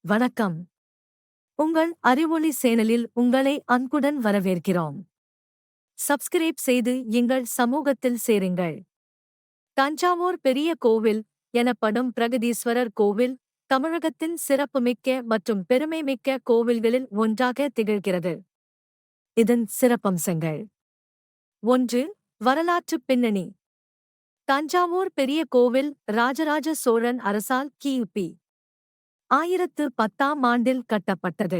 வணக்கம். உங்கள் அறிவொளி சேனலில் உங்களை அன்புடன் வரவேற்கிறோம். சப்ஸ்கிரைப் செய்து எங்கள் சமூகத்தில் சேருங்கள். தஞ்சாவூர் பெரிய கோவில் எனப்படும் பிரகதீஸ்வரர் கோவில் தமிழகத்தின் சிறப்புமிக்க மற்றும் பெருமைமிக்க கோவில்களில் ஒன்றாக திகழ்கிறது. இதன் சிறப்பம்சங்கள்: 1. வரலாற்றுப் பின்னணி. தஞ்சாவூர் பெரிய கோவில் ராஜராஜ சோழன் அரசால் கி.பி. 1010ஆம் ஆண்டில் கட்டப்பட்டது.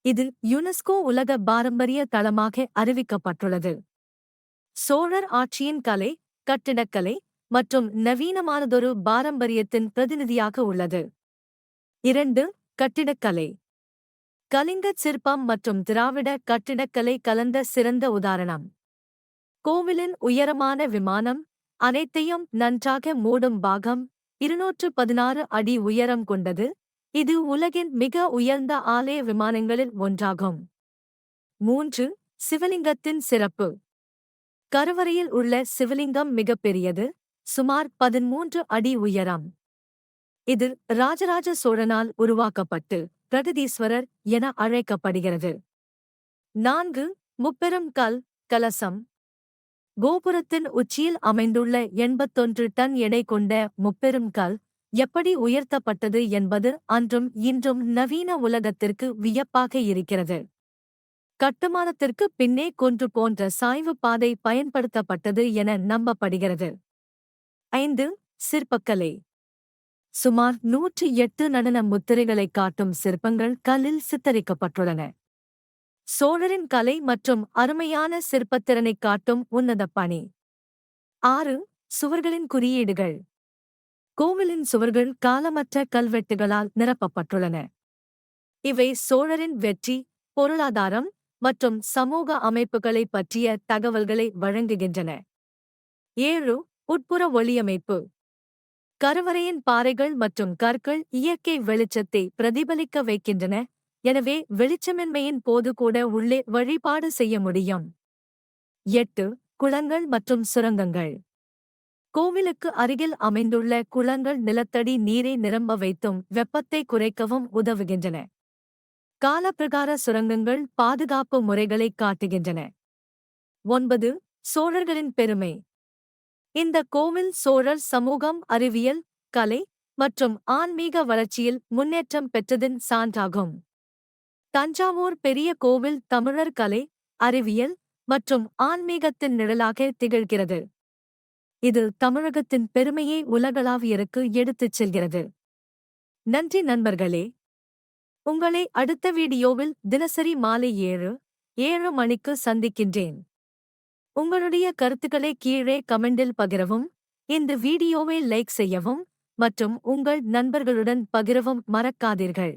இது யுனெஸ்கோ உலக பாரம்பரிய தளமாக அறிவிக்கப்பட்டுள்ளது. சோழர் ஆட்சியின் கலை, கட்டிடக்கலை மற்றும் நவீனமானதொரு பாரம்பரியத்தின் பிரதிநிதியாக உள்ளது. 2. கட்டிடக்கலை. கலிங்கச் சிற்பம் மற்றும் திராவிட கட்டிடக்கலை கலந்த சிறந்த உதாரணம். கோவிலின் உயரமான விமானம், அனைத்தையும் நன்றாக மூடும் பாகம், 216 அடி உயரம் கொண்டது. இது உலகின் மிக உயர்ந்த ஆலய விமானங்களில் ஒன்றாகும். 3. சிவலிங்கத்தின் சிறப்பு. கருவறையில் உள்ள சிவலிங்கம் மிகப்பெரியது, சுமார் 13 அடி உயரம். இது ராஜராஜ சோழனால் உருவாக்கப்பட்டு பிரகதீஸ்வரர் என அழைக்கப்படுகிறது. 4. முப்பெரும் கல் கலசம். கோபுரத்தின் உச்சியில் அமைந்துள்ள 81 டன் எடை கொண்ட முப்பெரும் கல் எப்படி உயர்த்தப்பட்டது என்பது அன்றும் இன்றும் நவீன உலகத்திற்கு வியப்பாக இருக்கிறது. கட்டுமானத்திற்கு பின்னே குன்று போன்ற சாய்வு பாதை பயன்படுத்தப்பட்டது என நம்பப்படுகிறது. 5. சிற்பக்கலை. சுமார் 108 நடன முத்திரைகளைக் காட்டும் சிற்பங்கள் கல்லில் சித்தரிக்கப்பட்டுள்ளன. சோழரின் கலை மற்றும் அருமையான சிற்பத்திறனைக் காட்டும் உன்னத பணி. 6. சுவர்களின் குறியீடுகள். கோவிலின் சுவர்கள் காலமற்ற கல்வெட்டுகளால் நிரப்பப்பட்டுள்ளன. இவை சோழரின் வெற்றி, பொருளாதாரம் மற்றும் சமூக அமைப்புகளைப் பற்றிய தகவல்களை வழங்குகின்றன. 7. உட்புற ஒளியமைப்பு. கருவறையின் பாறைகள் மற்றும் கற்கள் இயற்கை வெளிச்சத்தை பிரதிபலிக்க வைக்கின்றன, எனவே வெளிச்சமின்மையின் போது கூட உள்ளே வழிபாடு செய்ய முடியும். 8. குளங்கள் மற்றும் சுரங்கங்கள். கோவிலுக்கு அருகில் அமைந்துள்ள குளங்கள் நிலத்தடி நீரை நிரம்ப வைத்தும் வெப்பத்தை குறைக்கவும் உதவுகின்றன. காலப்பிரகார சுரங்கங்கள் பாதுகாப்பு முறைகளைக் காட்டுகின்றன. 9. சோழர்களின் பெருமை. இந்த கோவில் சோழர் சமூகம், அறிவியல், கலை மற்றும் ஆன்மீக வளர்ச்சியில் முன்னேற்றம் பெற்றதின் சான்றாகும். தஞ்சாவூர் பெரிய கோவில் தமிழர் கலை, அறிவியல் மற்றும் ஆன்மீகத்தின் நிழலாக திகழ்கிறது. இது தமிழகத்தின் பெருமையை உலகளாவியருக்கு எடுத்துச் செல்கிறது. நன்றி நண்பர்களே. உங்களை அடுத்த வீடியோவில் தினசரி மாலை 7 மணிக்கு சந்திக்கின்றேன். உங்களுடைய கருத்துக்களை கீழே கமெண்டில் பகிரவும், இந்த வீடியோவை லைக் செய்யவும் மற்றும் உங்கள் நண்பர்களுடன் பகிரவும் மறக்காதீர்கள்.